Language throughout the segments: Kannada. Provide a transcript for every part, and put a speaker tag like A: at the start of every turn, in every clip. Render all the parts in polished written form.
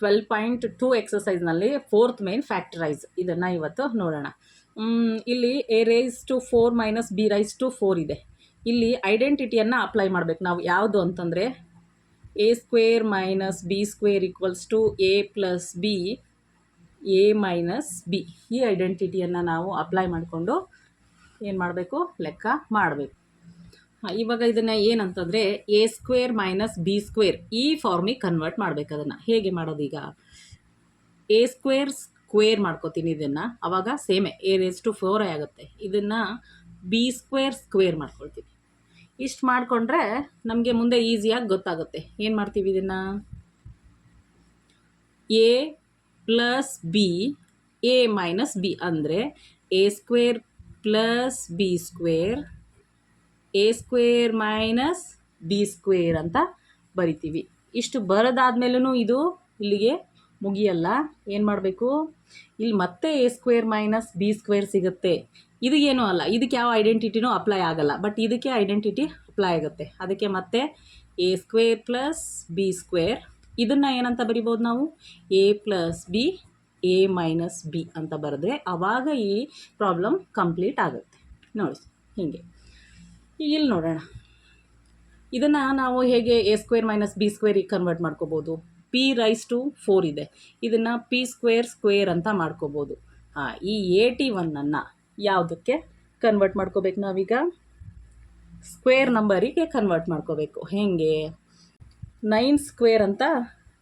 A: 12.2 ಎಕ್ಸಸೈಸ್ನಲ್ಲಿ 4th ಮೇನ್ ಫ್ಯಾಕ್ಟರೈಸ್ ಇದನ್ನು ಇವತ್ತು ನೋಡೋಣ. ಇಲ್ಲಿ a raise to 4 minus b raise to 4 ಇದೆ. ಇಲ್ಲಿ ಐಡೆಂಟಿಟಿಯನ್ನು ಅಪ್ಲೈ ಮಾಡಬೇಕು ನಾವು. ಯಾವುದು ಅಂತಂದರೆ a square minus b square equals to a plus b a minus b. ಈ ಐಡೆಂಟಿಟಿಯನ್ನು ನಾವು ಅಪ್ಲೈ ಮಾಡಿಕೊಂಡು ಏನು ಮಾಡಬೇಕು, ಲೆಕ್ಕ ಮಾಡಬೇಕು. ಇವಾಗ ಇದನ್ನು ಏನಂತಂದರೆ A square minus B square ಈ ಫಾರ್ಮಿಗೆ ಕನ್ವರ್ಟ್ ಮಾಡಬೇಕು. ಅದನ್ನು ಹೇಗೆ ಮಾಡೋದೀಗ, ಎ ಸ್ಕ್ವೇರ್ ಸ್ಕ್ವೇರ್ ಮಾಡ್ಕೋತೀನಿ ಇದನ್ನು, ಆವಾಗ ಸೇಮೆ ಎ ರೇಸ್ ಟು 4 ಆಗುತ್ತೆ. ಇದನ್ನು ಬಿ ಸ್ಕ್ವೇರ್ ಸ್ಕ್ವೇರ್ ಮಾಡ್ಕೊಳ್ತೀವಿ. ಇಷ್ಟು ಮಾಡಿಕೊಂಡ್ರೆ ನಮಗೆ ಮುಂದೆ ಈಸಿಯಾಗಿ ಗೊತ್ತಾಗುತ್ತೆ. ಏನು ಮಾಡ್ತೀವಿ, ಇದನ್ನು A plus B A minus B ಅಂದರೆ A square plus B square A square minus B square ಅಂತ ಬರಿತೀವಿ. ಇಷ್ಟು ಬರೋದಾದ್ಮೇಲೂ ಇದು ಇಲ್ಲಿಗೆ ಮುಗಿಯಲ್ಲ. ಏನು ಮಾಡಬೇಕು, ಇಲ್ಲಿ ಮತ್ತೆ A square minus B square ಸಿಗುತ್ತೆ. ಇದಕ್ಕೇನೂ ಅಲ್ಲ, ಇದಕ್ಕೆ ಯಾವ ಐಡೆಂಟಿಟಿನೂ ಅಪ್ಲೈ ಆಗಲ್ಲ, ಬಟ್ ಇದಕ್ಕೆ ಐಡೆಂಟಿಟಿ ಅಪ್ಲೈ ಆಗುತ್ತೆ. ಅದಕ್ಕೆ ಮತ್ತೆ A square plus B square, ಇದನ್ನು ಏನಂತ ಬರಿಬೋದು ನಾವು, A plus B A minus B ಅಂತ ಬರೆದ್ರೆ ಆವಾಗ ಈ ಪ್ರಾಬ್ಲಮ್ ಕಂಪ್ಲೀಟ್ ಆಗುತ್ತೆ. ನೋಡಿ ಹೀಗೆ. ಇಲ್ಲಿ ನೋಡೋಣ, ಇದನ್ನು ನಾವು ಹೇಗೆ ಎ ಸ್ಕ್ವೇರ್ ಮೈನಸ್ ಬಿ ಸ್ಕ್ವೇರಿಗೆ ಕನ್ವರ್ಟ್ ಮಾಡ್ಕೋಬೋದು. ಪಿ ರೈಸ್ ಟು 4 ಇದೆ, ಇದನ್ನು ಪಿ ಸ್ಕ್ವೇರ್ ಸ್ಕ್ವೇರ್ ಅಂತ ಮಾಡ್ಕೋಬೋದು. ಈ 81 ಯಾವುದಕ್ಕೆ ಕನ್ವರ್ಟ್ ಮಾಡ್ಕೋಬೇಕು ನಾವೀಗ, ಸ್ಕ್ವೇರ್ ನಂಬರಿಗೆ ಕನ್ವರ್ಟ್ ಮಾಡ್ಕೋಬೇಕು. ಹೇಗೆ, 9 ಸ್ಕ್ವೇರ್ ಅಂತ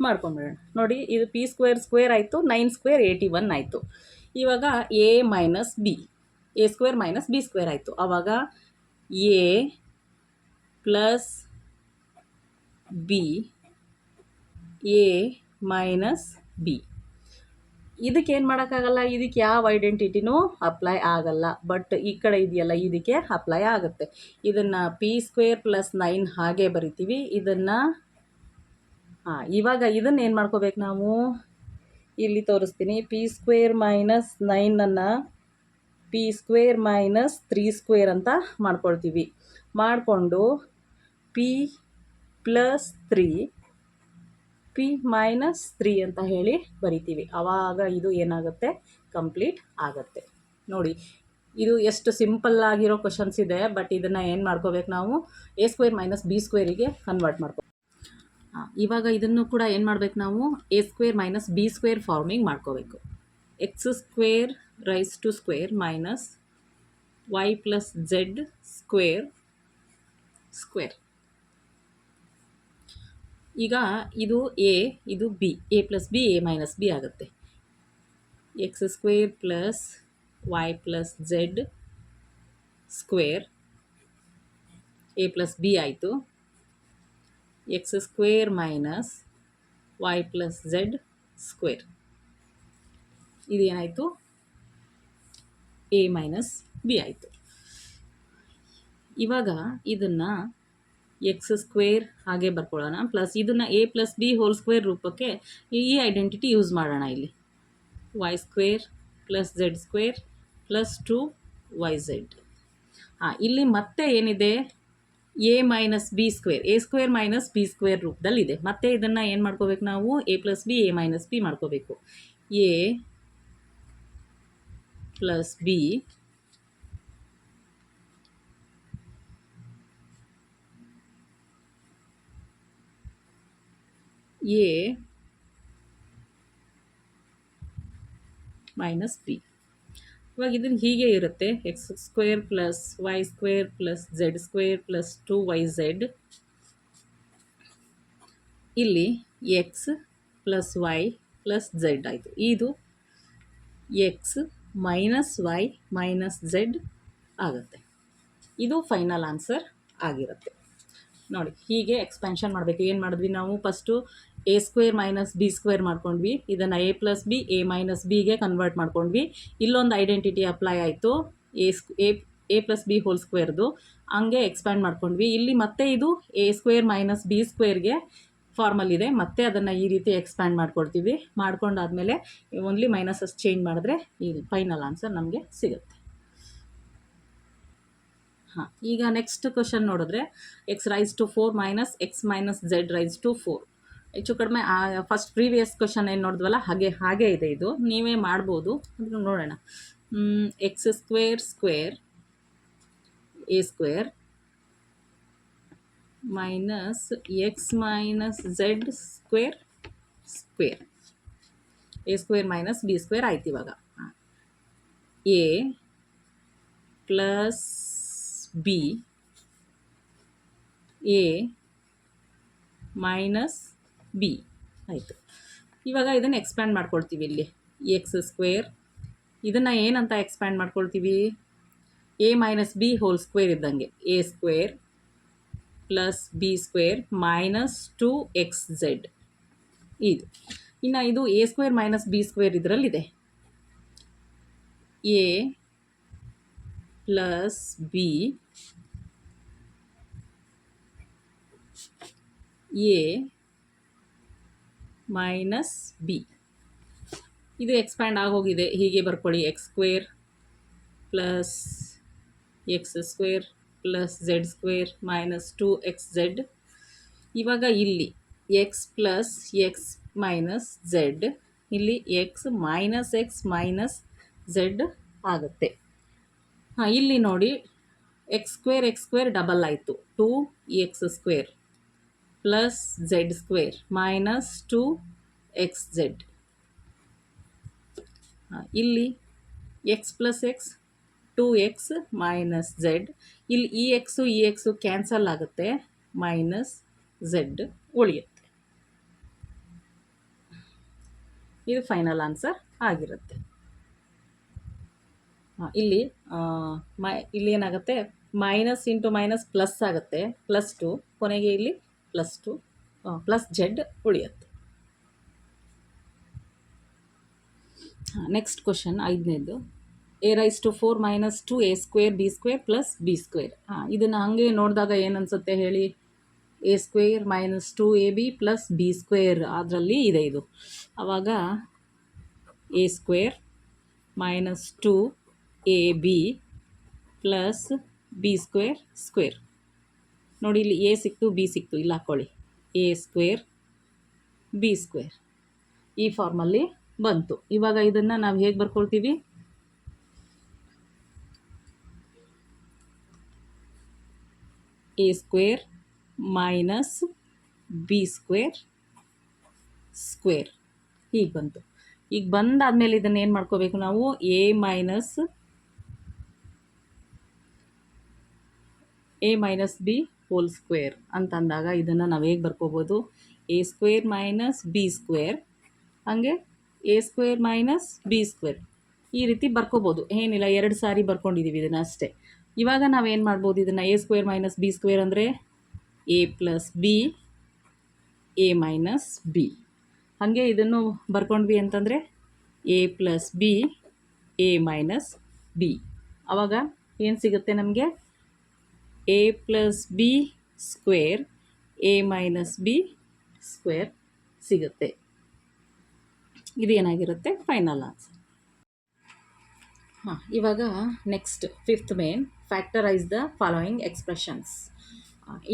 A: ಮಾಡ್ಕೊಂಬಿಡೋಣ. ನೋಡಿ, ಇದು ಪಿ ಸ್ಕ್ವೇರ್ ಸ್ಕ್ವೇರ್ ಆಯಿತು, 9 ಸ್ಕ್ವೇರ್ 81 ಆಯಿತು. ಇವಾಗ A minus B, A square minus B square ಆಯಿತು. ಆವಾಗ A plus B A minus B. ಇದಕ್ಕೇನು ಮಾಡೋಕ್ಕಾಗಲ್ಲ, ಇದಕ್ಕೆ ಯಾವ ಐಡೆಂಟಿಟಿನೂ ಅಪ್ಲೈ ಆಗಲ್ಲ, ಬಟ್ ಈ ಕಡೆ ಇದೆಯಲ್ಲ ಇದಕ್ಕೆ ಅಪ್ಲೈ ಆಗುತ್ತೆ. ಇದನ್ನು ಪಿ ಸ್ಕ್ವೇರ್ ಪ್ಲಸ್ 9 ಹಾಗೆ ಬರಿತೀವಿ. ಇದನ್ನು ಇವಾಗ ಇದನ್ನು ಏನು ಮಾಡ್ಕೋಬೇಕು ನಾವು, ಇಲ್ಲಿ ತೋರಿಸ್ತೀನಿ. P square minus 9 P square minus 3 square ಅಂತ ಮಾಡ್ಕೊಳ್ತೀವಿ. ಮಾಡಿಕೊಂಡು ಪಿ ಪ್ಲಸ್ 3 ಪಿ ಮೈನಸ್ 3 ಅಂತ ಹೇಳಿ ಬರಿತೀವಿ. ಆವಾಗ ಇದು ಏನಾಗುತ್ತೆ, ಕಂಪ್ಲೀಟ್ ಆಗುತ್ತೆ. ನೋಡಿ, ಇದು ಎಷ್ಟು ಸಿಂಪಲ್ ಆಗಿರೋ ಕ್ವಶನ್ಸ್ ಇದೆ, ಬಟ್ ಇದನ್ನು ಏನು ಮಾಡ್ಕೋಬೇಕು ನಾವು, ಎ ಸ್ಕ್ವೇರ್ ಮೈನಸ್ ಬಿ ಸ್ಕ್ವೇರಿಗೆ ಕನ್ವರ್ಟ್ ಮಾಡ್ಕೋ. ಇವಾಗ ಇದನ್ನು ಕೂಡ ಏನು ಮಾಡಬೇಕು ನಾವು, A square minus B square forming ಮಾಡ್ಕೋಬೇಕು. X square raise to square minus Y plus Z square square. ಈಗ ಇದು ಎ, ಇದು B, A plus B A minus B ಆಗುತ್ತೆ. X square plus Y plus Z square A plus B ಆಯಿತು. X square minus Y plus Z square, ಇದೇನಾಯಿತು, ಎ ಮೈನಸ್ ಬಿ ಆಯಿತು. ಇವಾಗ ಇದನ್ನು ಎಕ್ಸ್ ಸ್ಕ್ವೇರ್ ಹಾಗೆ ಬರ್ಕೊಳ್ಳೋಣ, ಪ್ಲಸ್ ಇದನ್ನು A plus B whole square ರೂಪಕ್ಕೆ ಈ ಐಡೆಂಟಿಟಿ ಯೂಸ್ ಮಾಡೋಣ. ಇಲ್ಲಿ Y square plus Z square plus 2yz. ಇಲ್ಲಿ ಮತ್ತೆ ಏನಿದೆ, A minus B square, A square minus B square ರೂಪದಲ್ಲಿದೆ. ಮತ್ತೆ ಇದನ್ನು ಏನು ಮಾಡ್ಕೋಬೇಕು ನಾವು, A plus B A minus B ಮಾಡ್ಕೋಬೇಕು. A plus B A minus B. ಇವಾಗ ಇದನ್ನು ಹೀಗೆ ಇರುತ್ತೆ, X square plus Y square plus Z square plus 2yz. ಇಲ್ಲಿ X plus Y plus z ಆಯಿತು. ಇದು x minus y minus Z ಆಗುತ್ತೆ. ಇದು ಫೈನಲ್ ಆನ್ಸರ್ ಆಗಿರುತ್ತೆ. ನೋಡಿ, ಹೀಗೆ ಎಕ್ಸ್ಪ್ಯಾನ್ಷನ್ ಮಾಡಬೇಕು. ಏನು ಮಾಡಿದ್ವಿ ನಾವು, first A square minus B square ಮಾಡ್ಕೊಂಡ್ವಿ, ಇದನ್ನು A plus B A minus ಬಿಗೆ ಕನ್ವರ್ಟ್ ಮಾಡ್ಕೊಂಡ್ವಿ. ಇಲ್ಲೊಂದು ಐಡೆಂಟಿಟಿ ಅಪ್ಲೈ ಆಯಿತು, ಎ ಪ್ಲಸ್ ಬಿ ಹೋಲ್ ಸ್ಕ್ವೇರ್ದು, ಹಂಗೆ ಎಕ್ಸ್ಪ್ಯಾಂಡ್ ಮಾಡ್ಕೊಂಡ್ವಿ. ಇಲ್ಲಿ ಮತ್ತೆ ಇದು ಎ ಸ್ಕ್ವೇರ್ ಮೈನಸ್ ಬಿ ಸ್ಕ್ವೇರ್ಗೆ ಫಾರ್ಮಲ್ ಇದೆ, ಮತ್ತೆ ಅದನ್ನು ಈ ರೀತಿ ಎಕ್ಸ್ಪ್ಯಾಂಡ್ ಮಾಡ್ಕೊಳ್ತೀವಿ. ಮಾಡ್ಕೊಂಡಾದಮೇಲೆ ಓನ್ಲಿ ಮೈನಸಸ್ ಚೇಂಜ್ ಮಾಡಿದ್ರೆ ಈ ಫೈನಲ್ ಆನ್ಸರ್ ನಮಗೆ ಸಿಗುತ್ತೆ. ಈಗ ನೆಕ್ಸ್ಟ್ ಕ್ವಶನ್ ನೋಡಿದ್ರೆ, x raise to 4 minus x minus z raise to 4. ಹೆಚ್ಚು ಕಡಿಮೆ ಫಸ್ಟ್ ಪ್ರೀವಿಯಸ್ ಕ್ವಶನ್ ಏನು ನೋಡಿದ್ವಲ್ಲ ಹಾಗೆ ಇದೆ ಇದು, ನೀವೇ ಮಾಡ್ಬೋದು. ಅದನ್ನು ನೋಡೋಣ. X square square A square minus x minus Z square square, A square minus B square ಆಯ್ತು. ಇವಾಗ A plus B A minus B ಆಯಿತು. ಇವಾಗ ಇದನ್ನು ಎಕ್ಸ್ಪ್ಯಾಂಡ್ ಮಾಡ್ಕೊಳ್ತೀವಿ. ಇಲ್ಲಿ ಎಕ್ಸ್ ಸ್ಕ್ವೇರ್ ಇದನ್ನು ಏನಂತ ಎಕ್ಸ್ಪ್ಯಾಂಡ್ ಮಾಡ್ಕೊಳ್ತೀವಿ, A minus B whole square ಇದ್ದಂಗೆ, A square plus B square minus 2xz ಇದು. ಇನ್ನು ಇದು A square minus B square ಇದರಲ್ಲಿದೆ. A plus B A minus B, ಇದು ಎಕ್ಸ್ಪ್ಯಾಂಡ್ ಆಗೋಗಿದೆ. ಹೀಗೆ ಬರ್ಕೊಳ್ಳಿ, X square plus X square plus Z square minus 2xz. ಇವಾಗ ಇಲ್ಲಿ X plus X minus Z, ಇಲ್ಲಿ ಎಕ್ಸ್ ಮೈನಸ್ ಝೆಡ್ ಆಗುತ್ತೆ. ಇಲ್ಲಿ ನೋಡಿ, ಎಕ್ಸ್ ಸ್ಕ್ವೇರ್ ಡಬಲ್ ಆಯಿತು, 2x square plus Z square minus 2xz. ಇಲ್ಲಿ X plus X 2x minus Z, ಇಲ್ಲಿ ಈ ಎಕ್ಸು ಕ್ಯಾನ್ಸಲ್ ಆಗುತ್ತೆ, ಮೈನಸ್ ಝೆಡ್ ಉಳಿಯುತ್ತೆ. ಇದು ಫೈನಲ್ ಆನ್ಸರ್ ಆಗಿರುತ್ತೆ. ಇಲ್ಲಿ ಏನಾಗುತ್ತೆ, ಮೈನಸ್ ಇಂಟು ಮೈನಸ್ ಪ್ಲಸ್ ಆಗುತ್ತೆ, +2, ಕೊನೆಗೆ ಇಲ್ಲಿ +2 ಪ್ಲಸ್ ಝೆಡ್ ಉಳಿಯುತ್ತೆ. ನೆಕ್ಸ್ಟ್ ಕ್ವಶನ್ 5ನೇದು, a⁴ minus 2a square B square plus B square. ಇದನ್ನು ಹಾಗೆ ನೋಡಿದಾಗ ಏನನ್ಸುತ್ತೆ ಹೇಳಿ, A square minus 2ab plus B square ಅದರಲ್ಲಿ ಇದೆ ಇದು. ಆವಾಗ A square minus 2ab plus B square ನೋಡಿ, ಇಲ್ಲಿ ಎ ಸಿಕ್ತು ಬಿ ಸಿಕ್ತು, ಇಲ್ಲಿ ಹಾಕ್ಕೊಳ್ಳಿ, ಎ ಸ್ಕ್ವೇರ್ ಬಿ ಸ್ಕ್ವೇರ್ ಈ ಫಾರ್ಮಲ್ಲಿ ಬಂತು. ಇವಾಗ ಇದನ್ನು ನಾವು ಹೇಗೆ ಬರ್ಕೊಳ್ತೀವಿ, A square minus B square ಹೀಗೆ ಬಂತು. ಈಗ ಬಂದಾದಮೇಲೆ ಇದನ್ನು ಏನು ಮಾಡ್ಕೋಬೇಕು ನಾವು, A minus B whole square ಅಂತಂದಾಗ ಇದನ್ನು ನಾವು ಹೇಗೆ ಬರ್ಕೋಬೋದು, A square minus B square, ಹಾಗೆ A square minus B square ಈ ರೀತಿ ಬರ್ಕೋಬೋದು. ಏನಿಲ್ಲ, 2 ಸಾರಿ ಬರ್ಕೊಂಡಿದ್ದೀವಿ ಇದನ್ನು ಅಷ್ಟೇ. ಇವಾಗ ನಾವೇನು ಮಾಡ್ಬೋದು, ಇದನ್ನು A square minus B square ಅಂದರೆ A plus B A minus B, ಹಾಗೆ ಇದನ್ನು ಬರ್ಕೊಂಡ್ವಿ ಅಂತಂದರೆ A plus B A minus B. ಆವಾಗ ಏನು ಸಿಗುತ್ತೆ ನಮಗೆ, A plus B square A minus B square ಸಿಗುತ್ತೆ. ಇದು ಏನಾಗಿರುತ್ತೆ, ಫೈನಲ್ ಆನ್ಸರ್. ಇವಾಗ next 5th main, factorize the following expressions.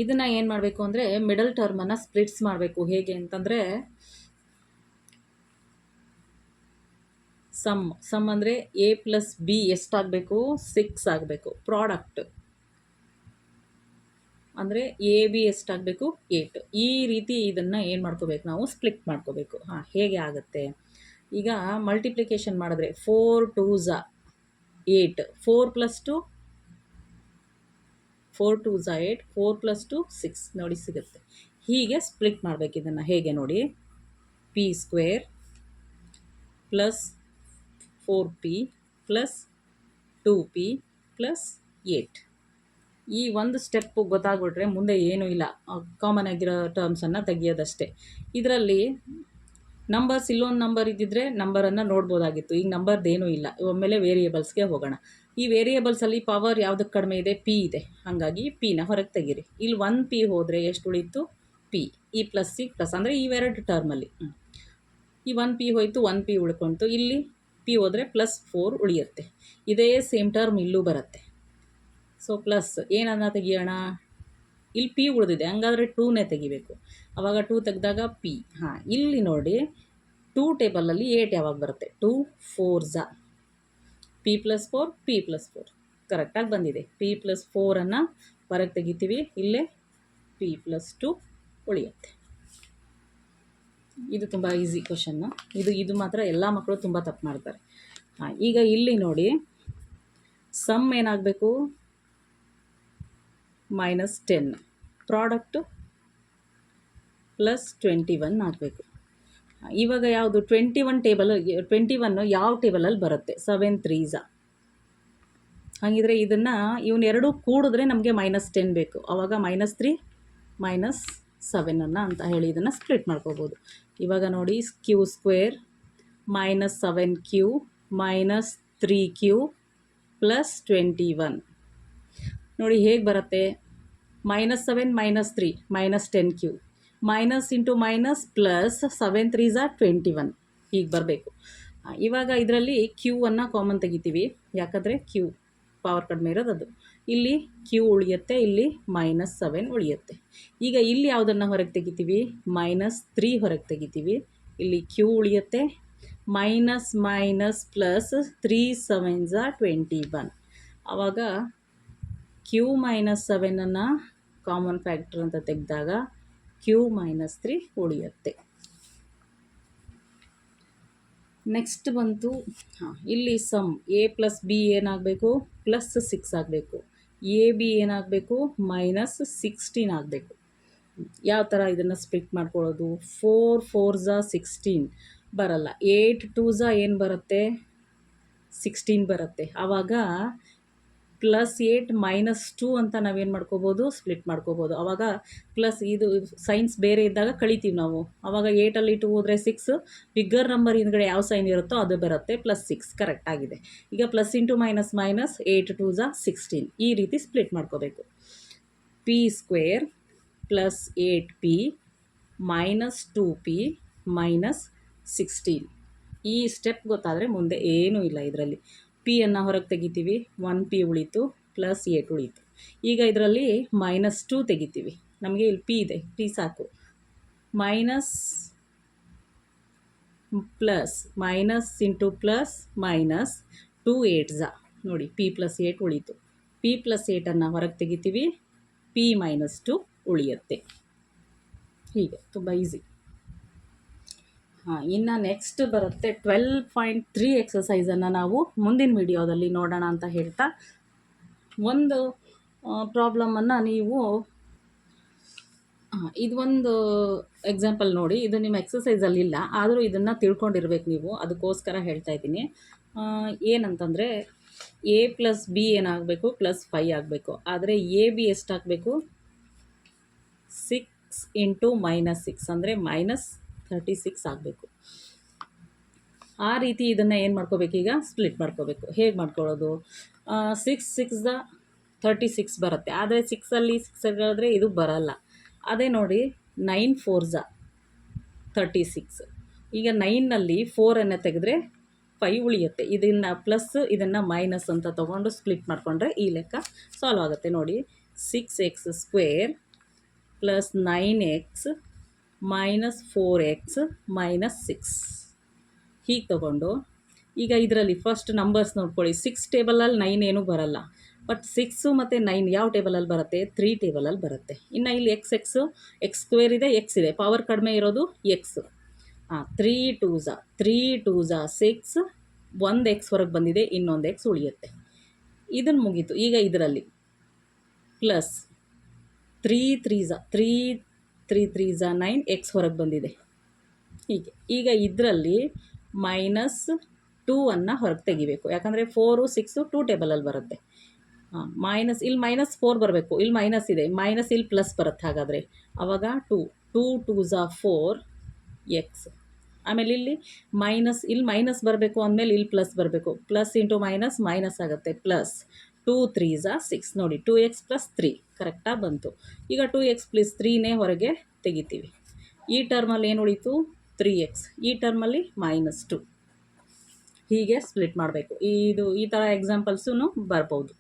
A: ಇದನ್ನು ಏನು ಮಾಡಬೇಕು ಅಂದರೆ ಮಿಡಲ್ ಟರ್ಮನ್ನು ಸ್ಪ್ಲಿಟ್ಸ್ ಮಾಡಬೇಕು. ಹೇಗೆ ಅಂತಂದರೆ ಸಮ್ ಅಂದರೆ ಎ ಪ್ಲಸ್ ಬಿ ಎಷ್ಟಾಗಬೇಕು, 6 ಆಗಬೇಕು. ಪ್ರಾಡಕ್ಟ್ ಅಂದರೆ ಎ ಬಿ ಎಷ್ಟಾಗಬೇಕು, 8. ಈ ರೀತಿ ಇದನ್ನು ಏನು ಮಾಡ್ಕೋಬೇಕು, ನಾವು ಸ್ಪ್ಲಿಟ್ ಮಾಡ್ಕೋಬೇಕು. ಹೇಗೆ ಆಗುತ್ತೆ, ಈಗ ಮಲ್ಟಿಪ್ಲಿಕೇಶನ್ ಮಾಡಿದ್ರೆ 4 2s 8, 4 + 2 4 2s 8, 4 + 2 6 ನೋಡಿ ಸಿಗುತ್ತೆ. ಹೀಗೆ ಸ್ಪ್ಲಿಟ್ ಮಾಡಬೇಕು ಇದನ್ನು. ಹೇಗೆ ನೋಡಿ, P square plus 4p plus 2p plus 8. ಈ ಒಂದು ಸ್ಟೆಪ್ಪು ಗೊತ್ತಾಗ್ಬಿಟ್ರೆ ಮುಂದೆ ಏನೂ ಇಲ್ಲ, ಕಾಮನ್ ಆಗಿರೋ ಟರ್ಮ್ಸನ್ನು ತೆಗಿಯೋದಷ್ಟೇ. ಇದರಲ್ಲಿ ನಂಬರ್ಸ್ ಇಲ್ಲೊಂದು ನಂಬರ್ ಇದ್ದಿದ್ರೆ ನಂಬರನ್ನು ನೋಡ್ಬೋದಾಗಿತ್ತು. ಈಗ ನಂಬರ್ದೇನೂ ಇಲ್ಲ. ಒಮ್ಮೆಲೆ ವೇರಿಯೇಬಲ್ಸ್ಗೆ ಹೋಗೋಣ. ಈ ವೇರಿಯೇಬಲ್ಸಲ್ಲಿ ಪವರ್ ಯಾವುದಕ್ಕೆ ಕಡಿಮೆ ಇದೆ, ಪಿ ಇದೆ, ಹಾಗಾಗಿ ಪಿನ ಹೊರಗೆ ತೆಗೀರಿ. ಇಲ್ಲಿ 1p ಹೋದರೆ ಎಷ್ಟು ಉಳಿತು, ಪಿ. ಈ ಪ್ಲಸ್ ಸಿ ಪ್ಲಸ್ ಅಂದರೆ ಇವೆರಡು ಟರ್ಮಲ್ಲಿ ಈ 1p ಹೋಯಿತು, 1p ಉಳ್ಕೊಳ್ತು. ಇಲ್ಲಿ ಪಿ ಹೋದರೆ +4 ಉಳಿಯುತ್ತೆ. ಇದೇ ಸೇಮ್ ಟರ್ಮ್ ಇಲ್ಲೂ ಬರುತ್ತೆ. ಸೊ ಪ್ಲಸ್ ಏನನ್ನ ತೆಗಿಯೋಣ, ಇಲ್ಲಿ ಪಿ ಉಳಿದಿದೆ, ಹಂಗಾದರೆ ಟೂನೇ ತೆಗಿಬೇಕು. ಆವಾಗ 2 ತೆಗೆದಾಗ ಪಿ. ಹಾಂ, ಇಲ್ಲಿ ನೋಡಿ 2 ಟೇಬಲಲ್ಲಿ 8 ಯಾವಾಗ ಬರುತ್ತೆ? 2 4 ಝ p+4 p+4 ಕರೆಕ್ಟಾಗಿ ಬಂದಿದೆ. p+4 ಹೊರಗೆ ತೆಗಿತೀವಿ, ಇಲ್ಲೇ p+2 ಉಳಿಯುತ್ತೆ. ಇದು ತುಂಬ ಈಸಿ ಕ್ವಶನ್ನು. ಇದು ಮಾತ್ರ ಎಲ್ಲ ಮಕ್ಕಳು ತುಂಬ ತಪ್ಪು ಮಾಡ್ತಾರೆ. ಹಾಂ, ಈಗ ಇಲ್ಲಿ ನೋಡಿ ಸಮ್ ಏನಾಗಬೇಕು? -10, ಪ್ರಾಡಕ್ಟು +21 ಆಗಬೇಕು. ಇವಾಗ ಯಾವುದು 21 ಯಾವ ಟೇಬಲಲ್ಲಿ ಬರುತ್ತೆ? 7 3 ಝ. ಹಾಗಿದ್ರೆ ಇದನ್ನು ಇವನ್ನೆರಡು ಕೂಡಿದ್ರೆ ನಮಗೆ -10 ಬೇಕು. ಆವಾಗ -3 -7 ಅಂತ ಹೇಳಿ ಇದನ್ನು ಸ್ಪ್ಲಿಟ್ ಮಾಡ್ಕೋಬೋದು. ಇವಾಗ ನೋಡಿ q² -7q -3q +21 ನೋಡಿ ಹೇಗೆ ಬರುತ್ತೆ? -7 -3 -10q minus into minus plus 7 3 ಝ 21 ಹೀಗೆ ಬರಬೇಕು. ಇವಾಗ ಇದರಲ್ಲಿ ಕ್ಯೂವನ್ನು ಕಾಮನ್ ತೆಗಿತೀವಿ, ಯಾಕಂದರೆ ಕ್ಯೂ ಪವರ್ ಕಡಿಮೆ ಇರೋದು ಅದು. ಇಲ್ಲಿ ಕ್ಯೂ ಉಳಿಯುತ್ತೆ, ಇಲ್ಲಿ -7 ಉಳಿಯುತ್ತೆ. ಈಗ ಇಲ್ಲಿ ಯಾವುದನ್ನು ಹೊರಗೆ ತೆಗಿತೀವಿ? -3 ಹೊರಗೆ ತೆಗಿತೀವಿ. ಇಲ್ಲಿ ಕ್ಯೂ ಉಳಿಯುತ್ತೆ, ಮೈನಸ್ ಪ್ಲಸ್ 3 7 ಝ 21. ಆವಾಗ ಕ್ಯೂ -7 ಕಾಮನ್ ಫ್ಯಾಕ್ಟರ್ ಅಂತ ತೆಗೆದಾಗ ಕ್ಯೂ -3 ಉಳಿಯುತ್ತೆ. ನೆಕ್ಸ್ಟ್ ಬಂತು, ಇಲ್ಲಿ ಸಮ್ a+b ಏನಾಗಬೇಕು? +6 ಆಗಬೇಕು. ab ಏನಾಗಬೇಕು? -16 ಆಗಬೇಕು. ಯಾವ ಥರ ಇದನ್ನು ಸ್ಪ್ಲಿಟ್ ಮಾಡ್ಕೊಳ್ಳೋದು? 4 4 ಝ 16 ಬರಲ್ಲ. 8 2 ಝ ಏನು ಬರುತ್ತೆ? 16 ಬರುತ್ತೆ. ಆವಾಗ +8 -2 ಅಂತ ನಾವೇನು ಮಾಡ್ಕೋಬೋದು? ಸ್ಪ್ಲಿಟ್ ಮಾಡ್ಕೋಬೋದು. ಆವಾಗ ಪ್ಲಸ್ ಇದು ಸೈನ್ಸ್ ಬೇರೆ ಇದ್ದಾಗ ಕಳಿತೀವಿ ನಾವು. ಆವಾಗ 8ಅಲ್ಲಿ 2 ಹೋದರೆ 6, ಬಿಗ್ಗರ್ ನಂಬರ್ ಹಿಂದ್ಗಡೆ ಯಾವ ಸೈನ್ ಇರುತ್ತೋ ಅದು ಬರುತ್ತೆ. +6 ಕರೆಕ್ಟ್ ಆಗಿದೆ. ಈಗ ಪ್ಲಸ್ ಇಂಟು ಮೈನಸ್ 8 2 ಝ 16 ಈ ರೀತಿ ಸ್ಪ್ಲಿಟ್ ಮಾಡ್ಕೋಬೇಕು. p² +8p -2p -16 ಈ ಸ್ಟೆಪ್ ಗೊತ್ತಾದರೆ ಮುಂದೆ ಏನೂ ಇಲ್ಲ ಇದರಲ್ಲಿ. ಪಿಯನ್ನು ಹೊರಗೆ ತೆಗಿತೀವಿ, 1p ಉಳಿತು, +8 ಉಳಿತು. ಈಗ ಇದರಲ್ಲಿ -2 ತೆಗಿತೀವಿ, ನಮಗೆ ಇಲ್ಲಿ p ಇದೆ, p ಸಾಕು. ಮೈನಸ್ ಇಂಟು ಪ್ಲಸ್ ಮೈನಸ್ 2 8 ಝ ನೋಡಿ p+8 ಉಳಿತು. p+8 ಹೊರಗೆ ತೆಗಿತೀವಿ, p -2 ಉಳಿಯುತ್ತೆ. ಹೀಗೆ ತುಂಬ ಈಸಿ. ಇನ್ನು ನೆಕ್ಸ್ಟ್ ಬರುತ್ತೆ 12.3 ಎಕ್ಸಸೈಸನ್ನು ನಾವು ಮುಂದಿನ ವಿಡಿಯೋದಲ್ಲಿ ನೋಡೋಣ ಅಂತ ಹೇಳ್ತಾ, ಒಂದು ಪ್ರಾಬ್ಲಮನ್ನು ನೀವು ಇದೊಂದು ಎಕ್ಸಾಂಪಲ್ ನೋಡಿ. ಇದು ನಿಮ್ಮ ಎಕ್ಸಸೈಸಲ್ಲಿ ಇಲ್ಲ, ಆದರೂ ಇದನ್ನು ತಿಳ್ಕೊಂಡಿರ್ಬೇಕು ನೀವು, ಅದಕ್ಕೋಸ್ಕರ ಹೇಳ್ತಾ ಇದ್ದೀನಿ. ಏನಂತಂದರೆ a+b ಏನಾಗಬೇಕು? +5 ಆಗಬೇಕು. ಆದರೆ ab ಎಷ್ಟಾಗಬೇಕು? 6 ಇಂಟು -6 ಅಂದರೆ -36 ಆಗಬೇಕು. ಆ ರೀತಿ ಇದನ್ನು ಏನು ಮಾಡ್ಕೋಬೇಕು? ಈಗ ಸ್ಪ್ಲಿಟ್ ಮಾಡ್ಕೋಬೇಕು. ಹೇಗೆ ಮಾಡ್ಕೊಳ್ಳೋದು? 6 6 ದ 36 ಬರುತ್ತೆ, ಆದರೆ 6ಅಲ್ಲಿ 6 ಹೇಳಿದ್ರೆ ಇದು ಬರಲ್ಲ. ಅದೇ ನೋಡಿ 9 4 ಝ 36. ಈಗ 9ನಲ್ಲಿ 4 ತೆಗೆದ್ರೆ 5 ಉಳಿಯುತ್ತೆ. ಇದನ್ನು ಪ್ಲಸ್ ಇದನ್ನು ಮೈನಸ್ ಅಂತ ತೊಗೊಂಡು ಸ್ಪ್ಲಿಟ್ ಮಾಡಿಕೊಂಡ್ರೆ ಈ ಲೆಕ್ಕ ಸಾಲ್ವ್ ಆಗುತ್ತೆ. ನೋಡಿ 6x² + 9x - 4x - 6 ಹೀಗೆ ತೊಗೊಂಡು ಈಗ ಇದರಲ್ಲಿ ಫಸ್ಟ್ ನಂಬರ್ಸ್ ನೋಡ್ಕೊಳ್ಳಿ. 6 ಟೇಬಲಲ್ಲಿ 9 ಏನೂ ಬರಲ್ಲ, ಬಟ್ 6 ಮತ್ತು 9 ಯಾವ ಟೇಬಲಲ್ಲಿ ಬರುತ್ತೆ? 3 ಟೇಬಲಲ್ಲಿ ಬರುತ್ತೆ. ಇನ್ನು ಇಲ್ಲಿ x² ಇದೆ, x ಇದೆ, ಪವರ್ ಕಡಿಮೆ ಇರೋದು x. 3 2 ಝ 6, ಒಂದು x ಹೊರಗೆ ಬಂದಿದೆ, ಇನ್ನೊಂದು x ಉಳಿಯುತ್ತೆ. ಇದನ್ನು ಮುಗೀತು. ಈಗ ಇದರಲ್ಲಿ ಪ್ಲಸ್ 3 3 ಝ 9, x ಹೊರಗೆ ಬಂದಿದೆ. ಹೀಗೆ ಈಗ ಇದರಲ್ಲಿ -2 ಹೊರಗೆ ತೆಗಿಬೇಕು, ಯಾಕಂದರೆ 4 6 2 ಟೇಬಲಲ್ಲಿ ಬರುತ್ತೆ. ಇಲ್ಲಿ -4 ಬರಬೇಕು, ಇಲ್ಲಿ ಮೈನಸ್ ಇದೆ, ಮೈನಸ್ ಇಲ್ಲಿ ಪ್ಲಸ್ ಬರುತ್ತೆ. ಹಾಗಾದರೆ ಆವಾಗ 2 2 ಝ 4x. ಆಮೇಲೆ ಇಲ್ಲಿ ಮೈನಸ್ ಬರಬೇಕು ಅಂದಮೇಲೆ ಇಲ್ಲಿ ಪ್ಲಸ್ ಬರಬೇಕು, ಪ್ಲಸ್ ಇಂಟು ಮೈನಸ್ ಆಗುತ್ತೆ, ಪ್ಲಸ್ 2 3 ಝ 6 ನೋಡಿ 2x + 3 ಕರೆಕ್ಟಾಗಿ ಬಂತು. ಈಗ 2x + 3ನೇ ಹೊರಗೆ ತೆಗಿತೀವಿ. ಈ ಟರ್ಮಲ್ಲಿ ಏನು ಉಳಿತು? 3x. ಈ ಟರ್ಮಲ್ಲಿ -2. ಹೀಗೆ ಸ್ಪ್ಲಿಟ್ ಮಾಡಬೇಕು. ಈ ಥರ ಎಕ್ಸಾಂಪಲ್ಸೂ ಬರ್ಬೋದು.